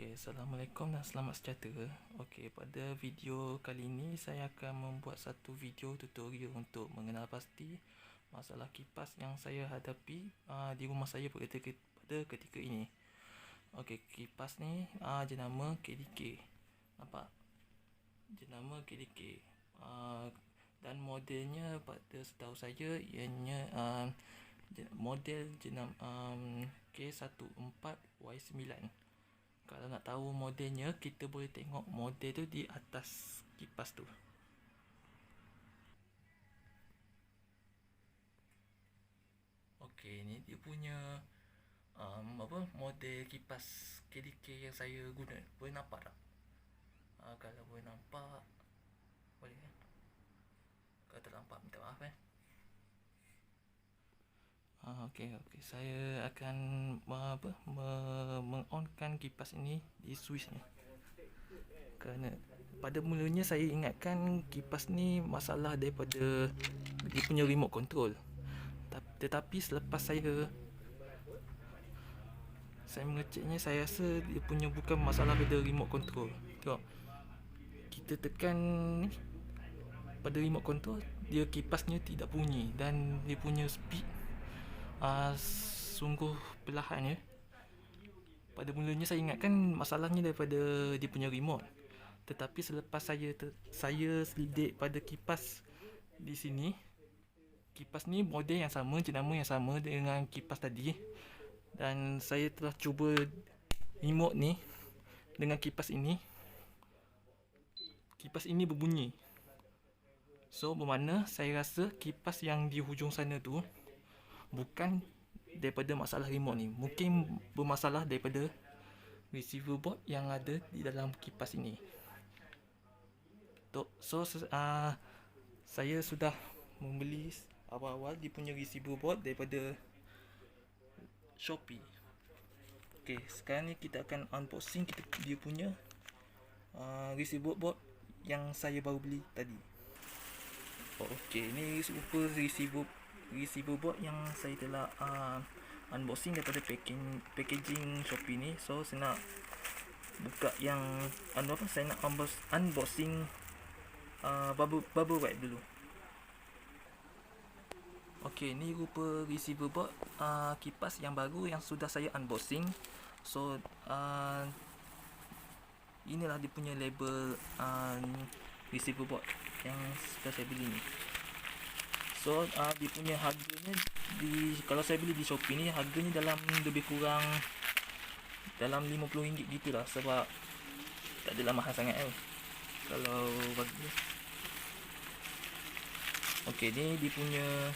Okey, Assalamualaikum dan selamat sejahtera. Okey, pada video kali ini saya akan membuat satu video tutorial untuk mengenal pasti masalah kipas yang saya hadapi di rumah saya pada ketika ini. Okey, kipas ni jenama KDK. Nampak? Jenama KDK. Dan modelnya pada setahu saya ianya model jenama K14Y9. Kalau nak tahu modelnya, kita boleh tengok model tu di atas kipas tu. Okey, ni dia punya model kipas KDK yang saya guna. Boleh nampak tak? Kalau boleh nampak, boleh kan? Kalau tak nampak, minta maaf kan? Okey, saya akan mengonkan kipas ini di switch ni. Kerana pada mulanya saya ingatkan kipas ni masalah daripada dia punya remote control. Tetapi selepas saya mengeceknya, saya rasa dia punya bukan masalah pada remote control. Tengok, kita tekan ni pada remote control, dia kipasnya tidak bunyi dan dia punya speed sungguh perlahan ya. Pada mulanya saya ingatkan masalahnya daripada dia punya remote. Tetapi selepas saya selidik pada kipas di sini, kipas ni model yang sama, jenama yang sama dengan kipas tadi. Dan saya telah cuba remote ni dengan kipas ini. Kipas ini berbunyi. So bermakna saya rasa kipas yang di hujung sana tu bukan daripada masalah remote ni. Mungkin bermasalah daripada receiver board yang ada di dalam kipas ini. So saya sudah membeli awal-awal dia punya receiver board daripada Shopee. Okey, sekarang ni kita akan unboxing dia punya receiver board yang saya baru beli tadi. Okey, ni super receiver board yang saya telah unboxing daripada packaging Shopee ni. So saya nak buka yang saya nak unboxing bubble wrap dulu. Okey, ni rupa receiver board kipas yang baru yang sudah saya unboxing. So inilah dia punya label receiver board yang sudah saya beli ni. So dia punya harganya kalau saya beli di Shopee ni, harganya dalam lebih kurang dalam RM50 gitulah, sebab tak adalah mahal sangat kalau bagi. Okey, ni dia punya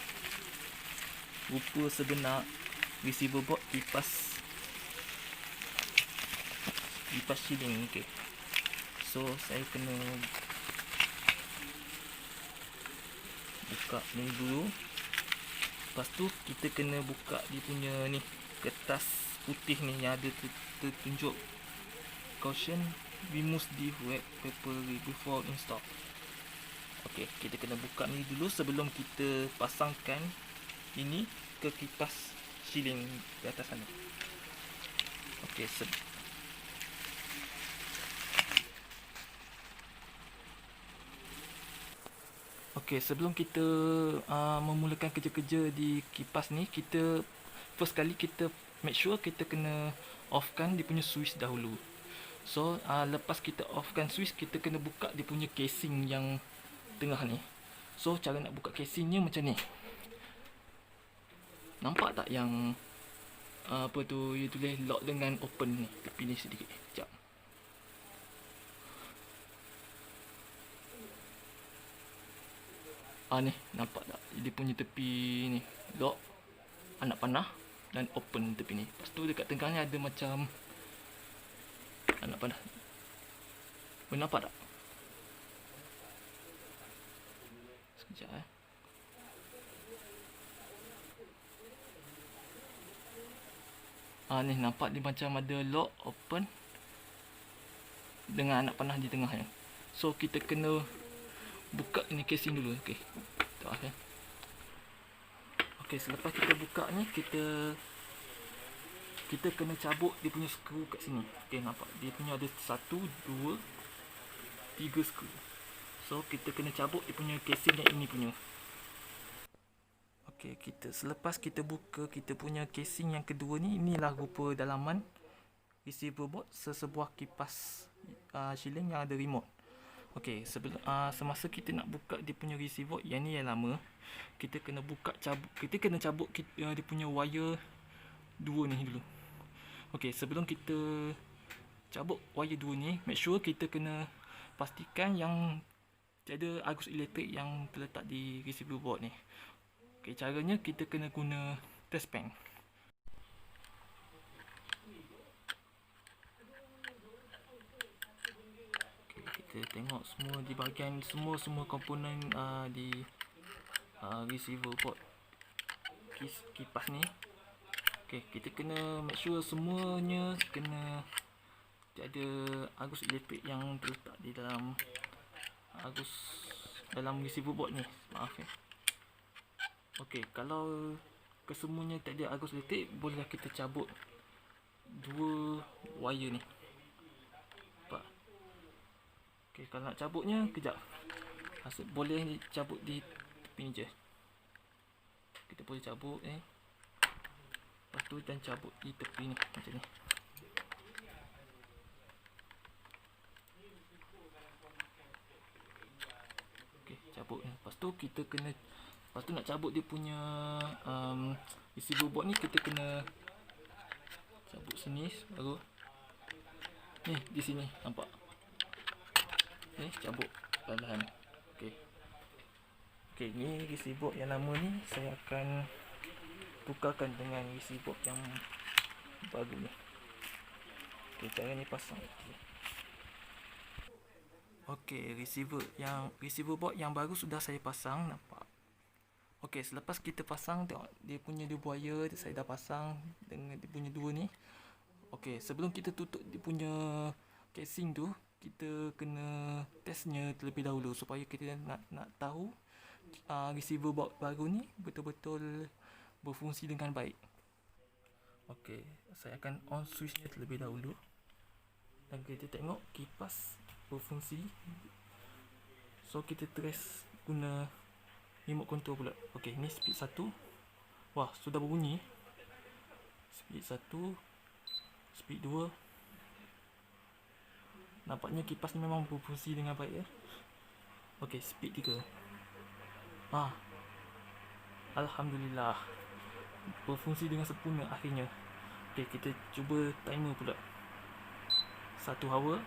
rupa sebenar receiver board kipas shielding. Okey, so saya kena buka ni dulu. Lepas tu kita kena buka dia punya ni kertas putih ni yang ada tertunjuk caution, remove the wet paper before install. Okey, kita kena buka ni dulu sebelum kita pasangkan ini ke kipas shielding di atas sana. Okey, Okey, sebelum kita memulakan kerja-kerja di kipas ni, kita first kali kita make sure kita kena offkan dia punya switch dahulu. So lepas kita offkan switch, kita kena buka dia punya casing yang tengah ni. So cara nak buka casingnya macam ni. Nampak tak yang dia tulis lock dengan open ni, tepi ni sedikit. Sekejap. Ni nampak tak dia punya tepi ni, lock, anak panah dan open tepi ni. Lepas tu dekat tengah ni ada macam anak panah. Boleh nampak tak? Sekejap ni nampak dia macam ada lock, open dengan anak panah di tengah ya. So kita kena buka ni casing dulu. Okey, tak ya. Okey, selepas kita buka ni, kita kita kena cabut dia punya skru kat sini. Okay, nampak dia punya ada 1, 2, 3 skru. So kita kena cabut dia punya casing yang ini punya. Okay, selepas kita buka kita punya casing yang kedua ni, inilah rupa dalaman receiver board sesebuah kipas shilling yang ada remote. Okay, semasa kita nak buka dia punya receiver yang ni yang lama, kita kena cabut dia punya wire dua ni dulu. Okay, sebelum kita cabut wire dua ni, make sure kita kena pastikan yang tiada arus elektrik yang terletak di receiver board ni. Okay, caranya kita kena guna test pen. Okay, kita tengok semua di bahagian semua komponen di receiver board kipas ni. Okay, kita kena make sure semuanya kena tiada arus elektrik yang terletak di dalam receiver board ni. Maaf ya. Okey, kalau kesemuanya tak ada arus elektrik, bolehlah kita cabut dua wire ni. Nampak? Okey, kalau nak cabutnya, kejap. Boleh cabut di tepi ni je. Kita boleh cabut ni. Lepas tu dan cabut di tepi ni, macam ni. Okey, cabut ni. Lepas tu kita kena nak cabut dia punya receiver board ni, kita kena cabut sini baru. Ni di sini nampak. Ni cabut perlahan. Okey, ni receiver board yang lama ni saya akan tukarkan dengan receiver board yang baru ni. Okey, cara ni pasang. Okey, receiver board yang baru sudah saya pasang, nampak. Okey, selepas kita pasang, tengok dia punya dua wire saya dah pasang dengan dia punya dua ni. Okey, sebelum kita tutup dia punya casing tu, kita kena testnya terlebih dahulu supaya kita nak tahu receiver board baru ni betul-betul berfungsi dengan baik. Okey, saya akan on switchnya terlebih dahulu. Dan kita tengok kipas berfungsi. So kita test guna remote control pula. Okey, ni speed 1. Wah, sudah berbunyi. Speed 1, speed 2. Nampaknya kipas ni memang berfungsi dengan baik ya. Okey, speed 3. Alhamdulillah, berfungsi dengan sempurna akhirnya. Okey, kita cuba timer pula. 1 hour,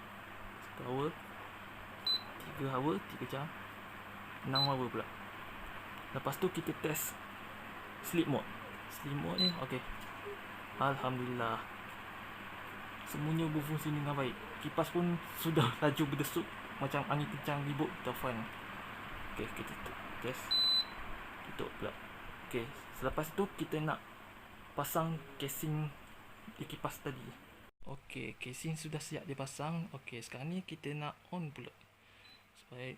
3 hour, 3 jam, 6 hour pula. Lepas tu kita test sleep mode. Sleep mode ni okey. Alhamdulillah, semuanya berfungsi dengan baik. Kipas pun sudah laju berdesuk macam angin kencang ribut taufan. Okey, kita test. Tutup pula. Okey, selepas tu kita nak pasang casing di kipas tadi. Okey, casing sudah siap dipasang. Okey, sekarang ni kita nak on pula. Supaya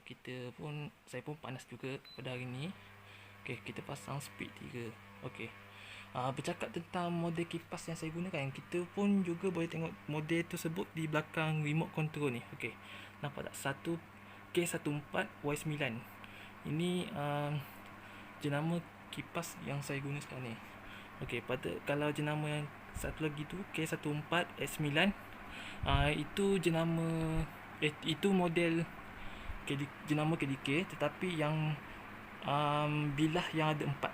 saya pun panas juga pada hari ni. Okey, kita pasang speed 3. Okey. Bercakap tentang model kipas yang saya gunakan, kita pun juga boleh tengok model tersebut di belakang remote control ni. Okey. Nampak tak? K14Y9. Ini jenama kipas yang saya guna sekarang ni. Okey, kalau jenama yang satu lagi tu K14S9, itu jenama itu model jenama KDK, tetapi yang bilah yang ada 4.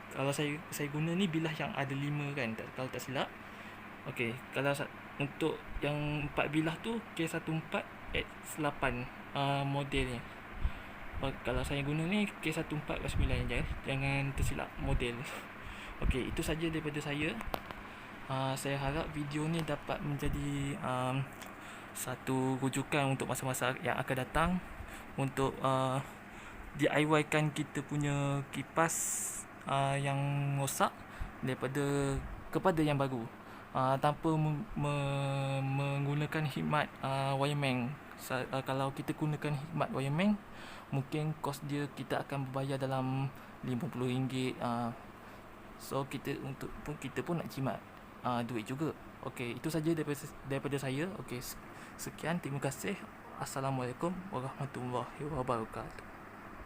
Kalau saya guna ni bilah yang ada 5 kan, kalau tak silap. Okey, kalau untuk yang 4 bilah tu K14X8 modelnya. Kalau saya guna ni K14X9 je, jangan tersilap model. Okey, itu saja daripada saya. Saya harap video ni dapat menjadi satu rujukan untuk masa-masa yang akan datang untuk DIY kan kita punya kipas yang rosak kepada yang baru, tanpa menggunakan khidmat wireman. Kalau kita gunakan khidmat wireman, mungkin kos dia kita akan berbayar dalam RM50. So kita pun nak jimat duit juga. Okey, itu saja daripada saya. Okey, sekian, terima kasih. Assalamualaikum warahmatullahi wabarakatuh.